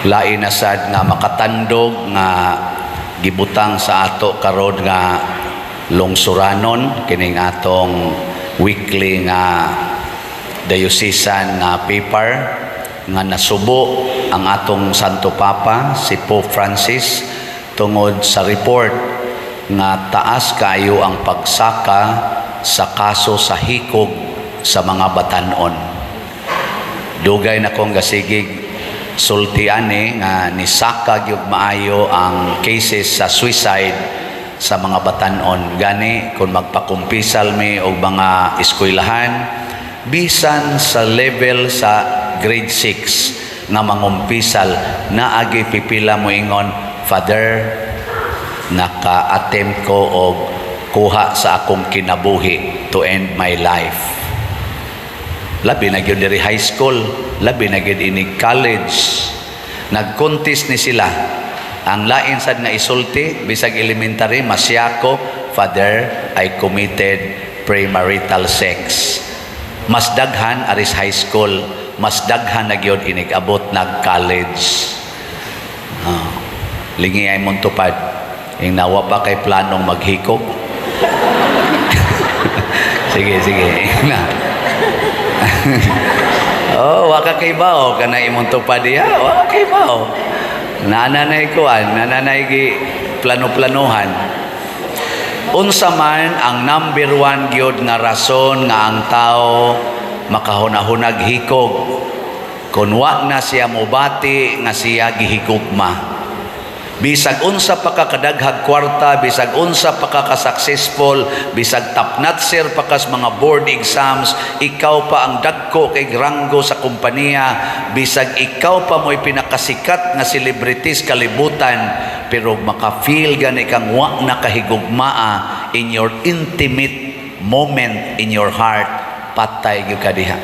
lain na sad nga makatandog nga gibutang sa ato karon nga lungsuranon kining atong weekly nga diocesan nga paper nga nasubo ang atong Santo Papa si Pope Francis tungod sa report nga taas kayo ang pagsaka sa kaso sa hikog sa mga batanon. Dugay na kong gasigig sultian nga nisaka gyud maayo ang cases sa suicide sa mga batanon. Gani kung magpakumpisal mi og mga eskwelahan bisan sa level sa grade 6 nga mangumpisal na agi pipila mo ingon, Father, naka-attempt ko og kuha sa akong kinabuhi to end my life. Labi na gyud diri high school, labi na gyud ini college. Nag-contest ni sila. Ang lain sad nga isulti bisag elementary, masyako, Father, I committed premarital sex. Mas daghan aris high school, mas daghan na gyud inig-abot nag-college. Lingi ay mong tupad. Yung nawa pa kay planong maghikog. Sige. Na. Waka kay bao kana imong tupad diha. Waka kay bao. Nananay gi plano-planuhan. Unsa man ang number 1 gyud nga rason nga ang tao makahunahunag hikog kun wa na siya mobati nga siya gihigugma. Bisag unsa pa ka kadaghag kwarta, bisag unsa pa ka successful, bisag top notcher pa kas mga board exams, ikaw pa ang dagko kay ranggo sa kompanya, bisag ikaw pa mo'y pinakasikat nga celebrities kalibutan, pero maka-feel gani kang wa na kahigugmaa in your intimate moment in your heart, patay gyud ka diha.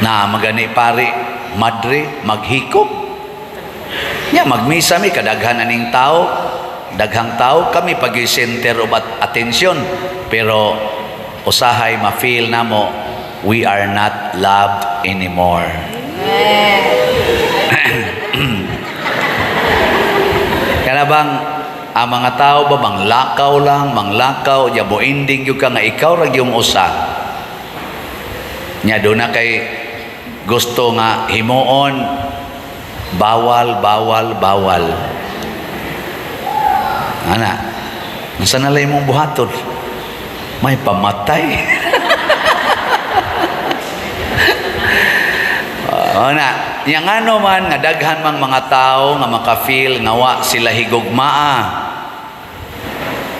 Na magani pari madre maghikop nya magmisa mi kadaghan aning tao, daghang tao kami pag center of attention, pero usahay ma-feel namo we are not loved anymore. Kana bang ang mga tao ba manglakaw yabo ending yung ka nga ikaw ra yung usa nya do na kay gusto nga himuon bawal. Ana, nasa nalay mong buhaton? May pamatay. Yang ano man nga daghan mang mga tao nga maka-feel nga wa sila higugmaa.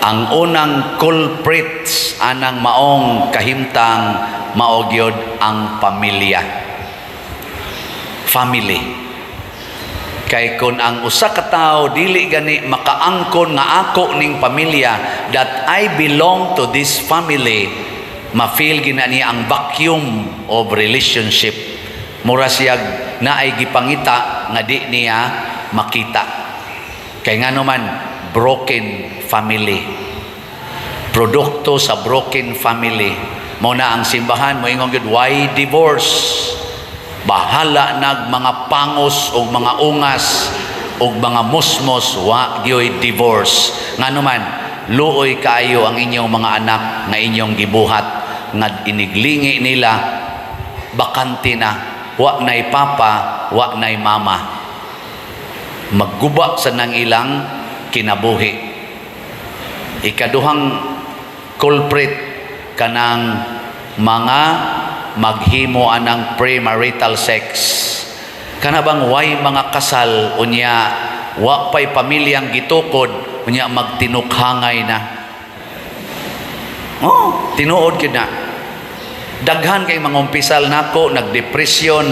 Ang unang culprits anang maong kahimtang maogyod ang pamilya. Family. Kay kun ang usa ka tawo dili gani makaangkon nga ako ning pamilya that I belong to this family, ma-feel gina niya ang vacuum of relationship. Mura siyag naay gipangita nga di niya makita. Kay ngano man broken family. Produkto sa broken family. Mao na ang simbahan moingon gid why divorce? Bahala nag mga pangos o mga ungas o mga musmos wa gyoy divorce. Ngano man luoy kaayo ang inyong mga anak nga inyong gibuhat nga iniglingi nila bakante na, wa nay papa, wa nay mama. Magguba sa nang ilang kinabuhi. Ikaduhang culprit kanang mga maghimo anang premarital sex. Kana bang way mga kasal unya wa pay pamilyang gitukod unya magtinukhangay na. Tinuod gid na. Daghan kay mga umpisal nako nagdepresyon.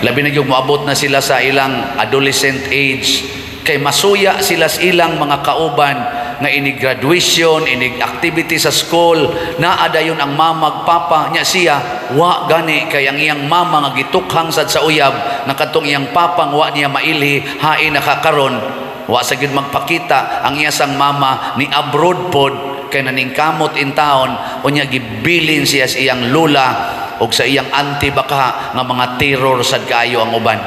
Labi na gyud moabot na sila sa ilang adolescent age kay masuya sila sa ilang mga kauban nga inig graduation, inig activity sa school, naa dayon ang mama papa nya siya wa gani kay ang iyang mama nga gitukhang sad sa uyab nakatong iyang papang wa niya mailhi hain nakakaron wa sa gyud magpakita ang iya sang mama ni abroad pod kay naningkamot in town, unya gibilin siya sa iyang lula o sa iyang auntie baka nga mga terror sad kaayo ang uban.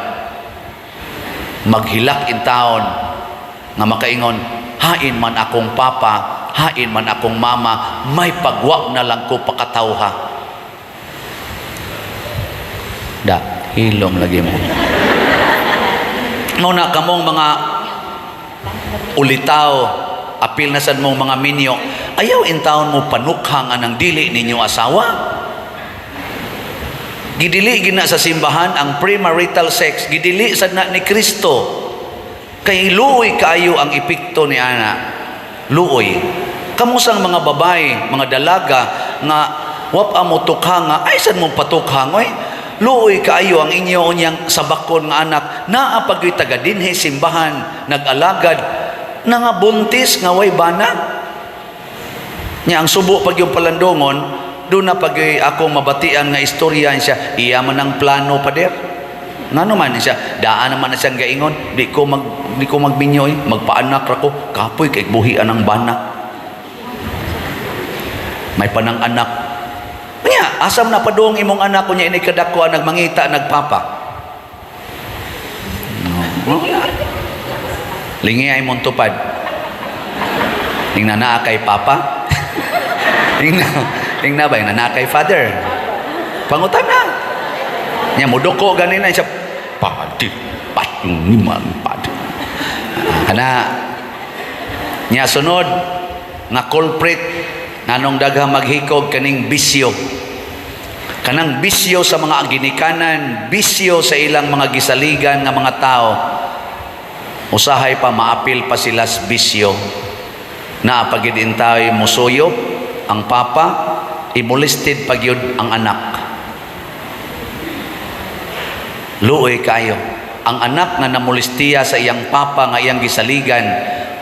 Maghilak in town nga makaingon, hain man akong papa, hain man akong mama, may pagwa na lang ko pakatawha. Da, hilom lagi mo. Muna kamong mga ulitaw, apil na sad mong mga minyo, ayaw in taon mo panukhang anang dili ninyo asawa. Gidili gina sa simbahan ang premarital sex, gidili sad na ni Kristo. Kay luoy kaayo ang epekto ni ana. Luoy. Kamusang mga babae, mga dalaga nga wapa mo tukhang nga ay sad mo patukhang oy. Luoy kaayo ang inyo unyang sabakon nga anak, naa pagyoy taga dinhi simbahan, nag-alagad na nga buntis nga way bana. Nya ang subo pag yung palandongon, doon na pag akong mabatian nga istorya siya, iya man ang plano pader. Nga naman siya, daan naman na siyang gaingon, di ko magbinyoy, magpaanak ra ko, kapoy kay buhian ang bana. May panang anak. Kaya, asam na padung imong anak ko niya inikadakwa, nagmangita, nagpapa. No. Lingi ay mong tupad. Tingnan na kay papa. Tingnan ba yung na kay father. Pangutan na. Niya mudoko ganina siya. Pati. Patong niman pati. Kana. Niya sunod. Nga culprit. Nanong daghang maghikog kaning bisyo. Kanang bisyo sa mga ginikanan. Bisyo sa ilang mga gisaligan nga mga tao. Usahay pa, maapil pa sila sa bisyo. Na pagidintay musuyo ang papa, imolested pagyud ang anak. Luoy kayo. Ang anak nga namolestiya sa iyang papa nga iyang gisaligan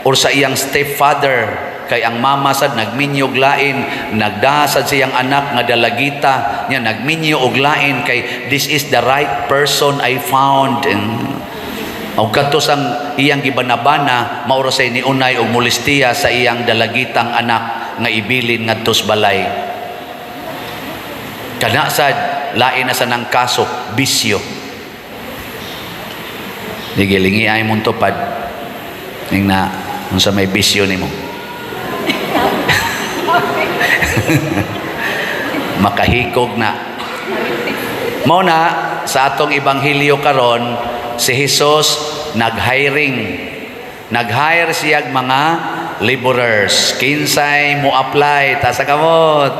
or sa iyang stepfather, kay ang mama sad nagminyo og lain, nagdahasad sa iyang anak nga dalagita, nya nagminyo og lain kay this is the right person I found. Og katos ang iyang gibanabana, maura say ni unay og molestiya sa iyang dalagitang anak nga ibilin ngadto sa balay. Kana sad lain na sa nang kaso, bisyo. Digilingi ay mong tupad. Ning na unsa may bisyo nimo. Makahikog na. Mao na sa atong ebanghelyo karon, si Jesus nag-hire siyag mga laborers. Kinsay mo apply ta sa kamot?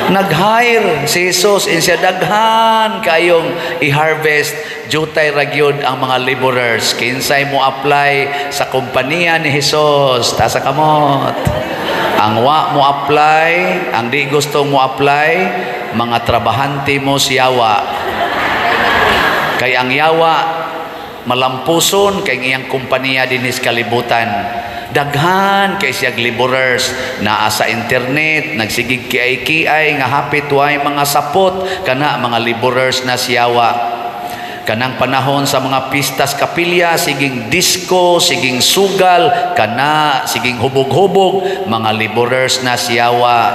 Nag-hire si Jesus in siya daghan kayong i-harvest, jutay ragyod ang mga laborers. Kinsay mo apply sa kompanya ni Jesus ta sa kamot? Ang wa mo apply, ang di gusto mo apply, mga trabahante mo si yawa. Kay ang yawa malampuson kay iyang kompanya dinis kalibutan. Daghan kay siyag laborers naa sa internet, nagsigig kiay-kiay nga hapit way mga sapot kana mga laborers na siyawa. Kanang panahon sa mga pistas kapilya, siging disco, siging sugal, kana siging hubog-hubog, mga laborers na siyawa.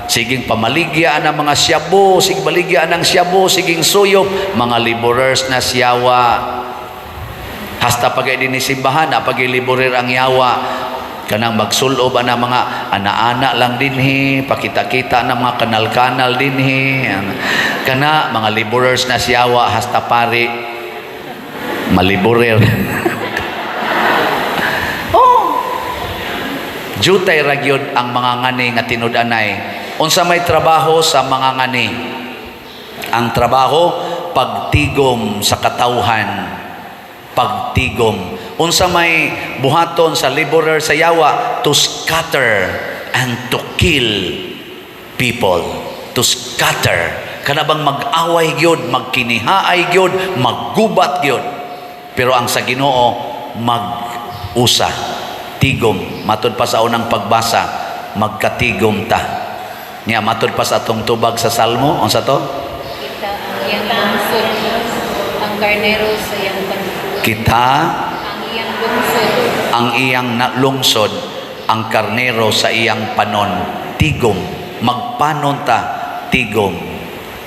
Siging pamaligya ng mga siyabo, siging baligya ng siyabo, siging suyop, mga laborers na siyawa. Hasta pagay din simbahan, pagay liborer ang yawa. Kanang magsulob na mga ana-ana lang dinhi, pakita-kita ng mga kanal-kanal dinhi. Kana mga laborers na siyawa, hasta pari maliborer. Jutay ragyod ang mga ngani nga tinud-anay. Unsa may trabaho sa mga ngani? Ang trabaho pagtigom sa katawhan. Pagtigom. Unsa may buhaton sa laborer sa yawa? To scatter and to kill people. To scatter. Kana bang mag-away gyud, magkinihaay gyud, maggubat gyud. Pero ang sa Ginoo mag-usa. Tigom. Matod pa sa unang pagbasa, magkatigom ta. Nya matod pa sa atong tubag sa Salmo, unsa to? Kita ang iyang lungsod, ang karnero sa iyang Kita ang iyang lungsod, ang iyang nalungsod ang karnero sa iyang panon. Tigom, magpanon ta, tigom.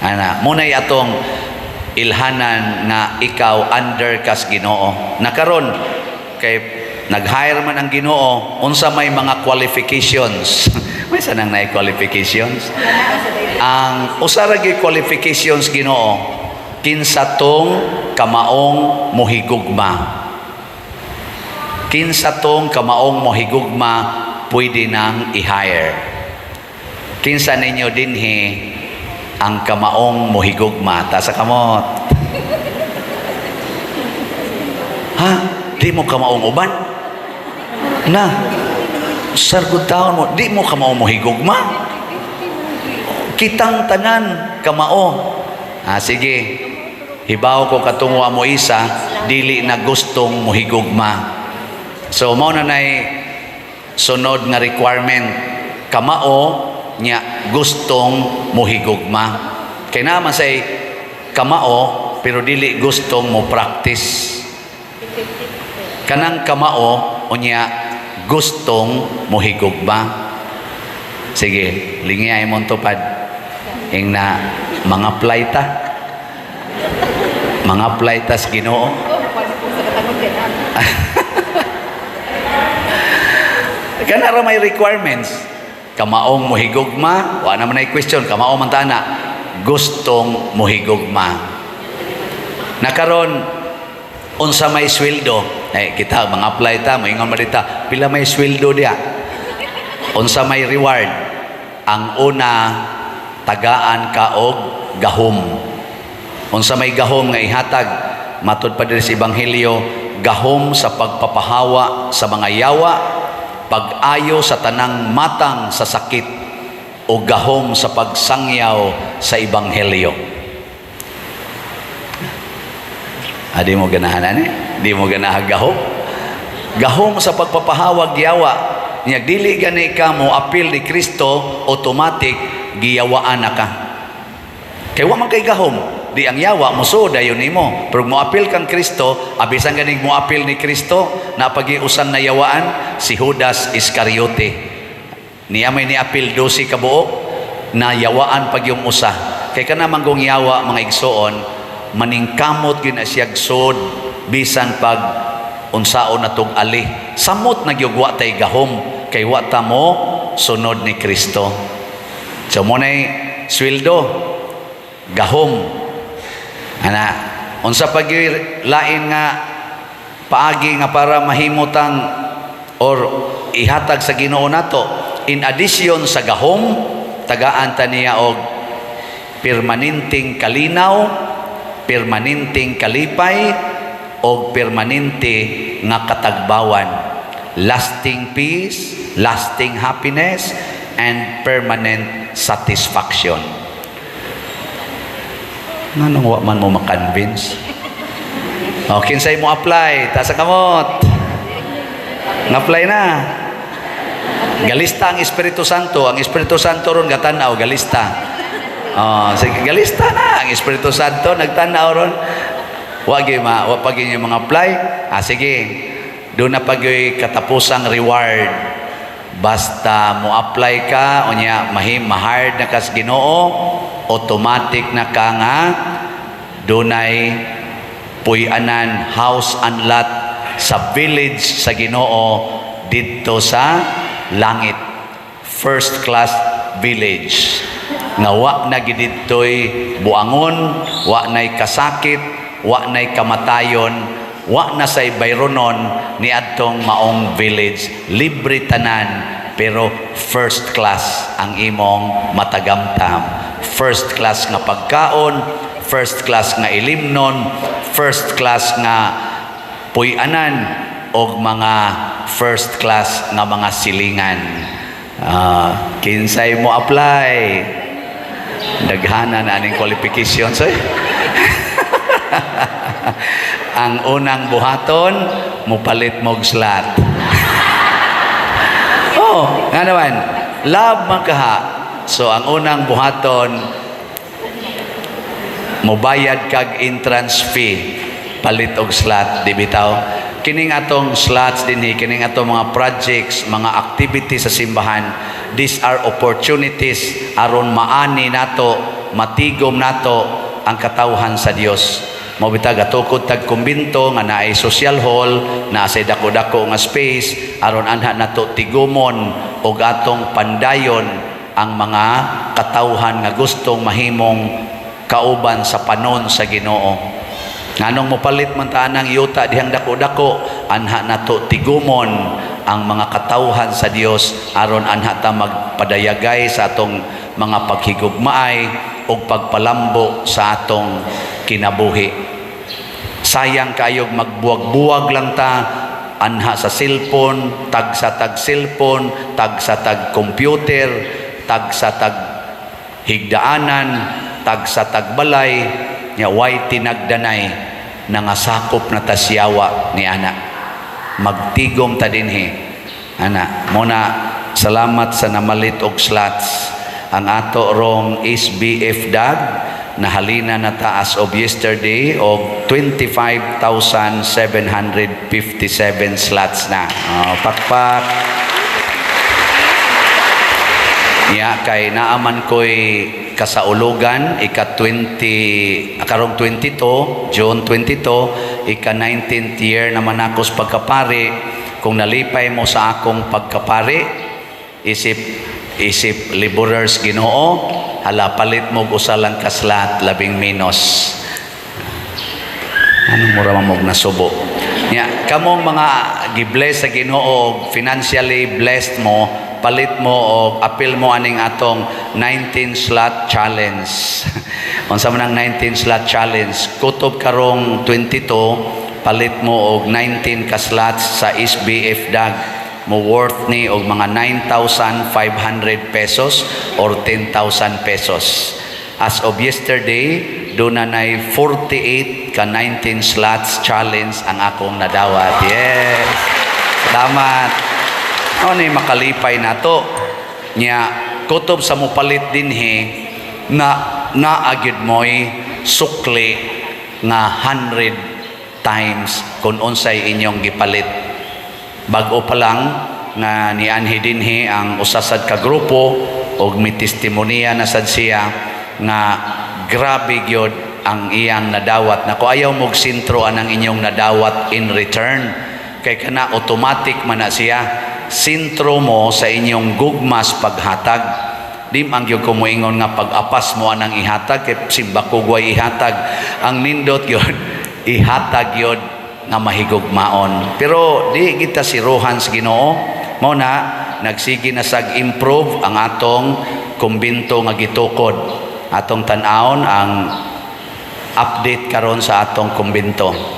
Ana, munay atong ilhanan nga ikaw under kas Ginoo. Nakaron kay nag-hire man ang Ginoo, unsa may mga qualifications. May sanang na qualifications. Ang usara gyud qualifications Ginoo, kinsa tong kamaong mohigugma. Kinsa tong kamaong mohigugma pwede nang i-hire. Kinsa ninyo dinhi ang kamaong mohigugma? Ta sa kamot. Ha? Di mo kamaong uban? Na, sargod taon mo, di mo kamaong mohigugma? Kitang tanan kamao. Sige. Hibaw ko katungo mo isa, dili na gustong mohigugma. So, mao na nay sunod nga requirement. Kamao nya gustong mohigugma. Kaya naman say kamao, pero dili gustong mo practice. Kanang kamao, unya gustong mohigugma. Sige, lingiyay mong tupad. Ing na mga playta. Mga playtas Ginoo. Kanara may requirements. Kamaong mohigugma, wa naman ay question, kamao man tana, gustong mohigugma. Nakaron unsa may sweldo? Kita mga apply ta, moingon marita, pila may sweldo dia? Unsa may reward? Ang una, tagaan ka og gahom. Unsa may gahom nga ihatag? Matud pa diri sa ebanghelyo, gahom sa pagpapahawa sa mga yawa, pag-ayo sa tanang matang sa sakit, o gahom sa pagsangyaw sa ebanghelyo. Di mo ganahan di mo ganahan gahom. Gahom sa pagpapahawag yawa. Nya dili gani ka mo apil ni Kristo, automatic giyawaan na ka. Kay wa man kay gahom, di ang yawa mo so dayon nimo. Pero mo apil kang Kristo, abisan ganing mo apil ni Kristo, napagiusan na yawaan si Judas Iscariote. Niya may niapil 12 ka buok, na yawaan pag yung usa. Kay kana manggong yawa mga igsoon, maningkamot gyud na siya sod bisan pag unsaon natong ali. Samot nagyugwa tay gahom kay wa ta mo sunod ni Kristo. So mo nay sweldo gahom. Ana, unsa pag lain nga paagi nga para mahimutang or ihatag sa Ginoo nato, in addition sa gahom, tagaan ta niya og permanenteng kalinaw, permanenteng kalipay, o permanente nga katagbawan, lasting peace, lasting happiness, and permanent satisfaction. Nganong wa man mo makonvince? O, kinsay mo apply? Tasa kamot. Ng-apply na. Galista ang Espiritu Santo. Ang Espiritu Santo ron gatanaw, galista. Sige, galista na. Ang Espiritu Santo nagtanaw ron. Wag pag yung mga apply. Sige. Doon na pag yung katapusang reward. Basta mo apply ka, o niya, mahard na kas Ginoo, automatic na ka nga, dunay puyanan, house and lot sa village sa Ginoo dito sa langit. First class village. Nga wa na giditoy buangon, wa na'y kasakit, wa na'y kamatayon, wa na say bayronon ni adtong maong village. Libre tanan, pero first class ang imong matagamtam. First class nga pagkaon, first class nga ilimnon, first class nga puyanan, og mga first class nga mga silingan. Kinsay mo apply? Daghana na aning qualifications Ang unang buhaton, mupalit mog slot. Nga naman, love man kaha. So ang unang buhaton, mobayad kag entrance fee, palit og slot, di bitaw. kining atong slots dinhi, kining atong mga projects, mga activities sa simbahan, these are opportunities aron maani nato, matigom nato ang katawhan sa Dios. Mabitag atukod tag kumbinto nga naay social hall, naa say dako-dako nga space aron anha nato tigumon og atong pandayon ang mga katawhan nga gustong mahimong kauban sa panon sa Ginoo. Nganong mopalit man ta nang yuta dihang dako-dako, anha nato tigumon ang mga katawhan sa Dios aron anha ta magpadayagay sa atong mga paghigugmaay ug pagpalambo sa atong kinabuhi. Sayang kayog magbuwag-buwag lang ta anha sa cellphone, tag sa tag cellphone, tag sa tag computer, tag sa tag higdaanan, tag sa tag balay, nya way tinagdanay nangasakop na tasyawa ni ana. Magtigom ta dinhi ana. Muna salamat sa namalit og slots. Ang ato rong SBF DAG nahalina na ta as of yesterday og 25,757 slots na. Pakpak. Ya kay naaman ko'y kasaulugan ika-20 karong 22 June 22 ika-19th year naman ako sa pagkapari. Kung nalipay mo sa akong pagkapari, isip laborers Ginoo, hala palit mo usa lang kaslat labing minos. Anong mura mamog nasubo? Ya, kamong mga gibless sa Ginoo, financially blessed mo, palit mo o appeal mo aning atong 19 slot challenge. Unsa man ang 19 slot challenge? Kutob karong 22, palit mo og 19 ka slots sa SBF DAG. Mo worth ni og mga 9,500 pesos or 10,000 pesos. As of yesterday, doon na 48 ka 19 slots challenge ang akong nadawat. Yes! Salamat! Ano ni makalipay na to? Nya, kutob sa mupalit din na naagid mo'y sukli nga 100 times kung unsay inyong gipalit. Bago pa lang nga nianhi dinhi ang usasad ka grupo og may testimonya na sad siya nga grabe gyud ang iyang nadawat. Nako ayaw mog sintro anang inyong nadawat in return kay kana automatic man na siya. Sintro mo sa inyong gugmas paghatag. Di man gyud ko moingon nga pag-apas mo anang ihatag kay simbako way ihatag. Ang nindot gyud ihatag gyud nga mahigugmaon. Pero di kita siruhan sa Ginoo. Mao na nagsigi na sag-improve ang atong kumbinto nga gitukod. Atong tan-awon ang update karon sa atong kumbinto.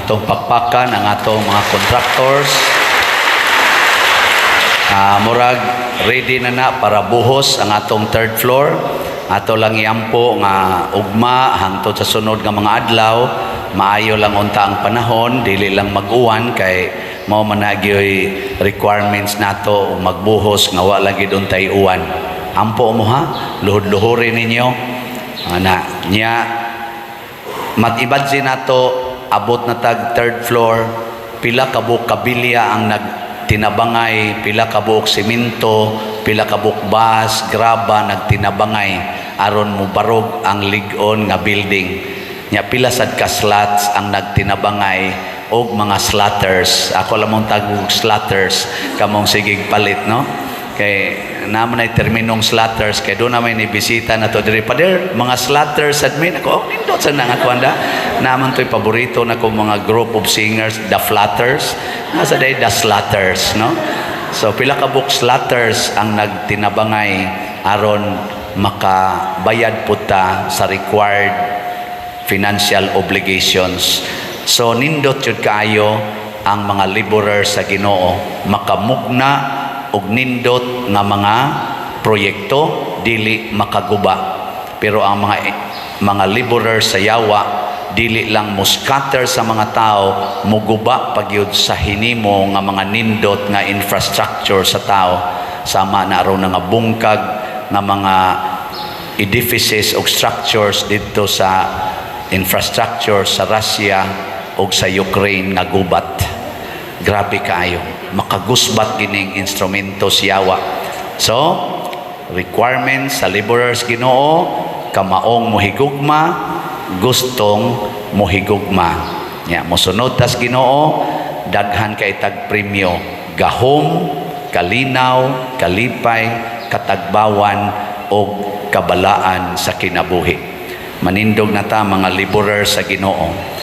atong pakpakan ang atong mga contractors. Murag ready na para buhos ang atong third floor. Ato lang iampo nga ugma hangtod sa sunod nga mga adlaw. Maayo lang unta ang panahon, dili lang mag-uwan kay mao man na gyoy requirements nato magbuhos nga wala gid untay uwan. Ampo mo ha, luhod-luhurin ninyo. Nya mag-imagine nato abot na tag third floor, pila ka buok kabilya ang nagtinabangay, pila ka buok semento, pila ka buok bas, graba nagtinabangay aron mo barog ang lig-on nga building. Nya pila sad ka slats ang nagtinabangay og mga slatters. Ako lamang tagog slatters kamong sigig palit, no? Kay naman ay terminong slatters kay doon naman ni bisita na to diri pader mga slatters admin ako nindot sa nang akwanda naman to'y paborito na ko mga group of singers, the Flatters, nasa day the Slatters, no? So pila ka book slatters ang nagtinabangay aron makabayad puta sa required financial obligations. So nindot yun kaayo ang mga laborers sa Ginoo makamugna og nindot nga mga proyekto dili makaguba. Pero ang mga laborers sa yawa dili lang mo scatter sa mga tao, muguba pagyud sa hinimo nga mga nindot nga infrastructure sa tao, sama na aron nga bungkag nga mga edifices o structures dito sa infrastructure sa Russia o sa Ukraine nga gubat. Grabe kaayo, makagusbat gining instrumento siyawa. So requirements sa laborers Ginoo, kamaong mohigugma, gustong mohigugma. Ya, mosunod tas Ginoo, daghan kay tag premyo, gahom, kalinaw, kalipay, katagbawan o kabalaan sa kinabuhi. Manindog na ta mga laborer sa Ginoo.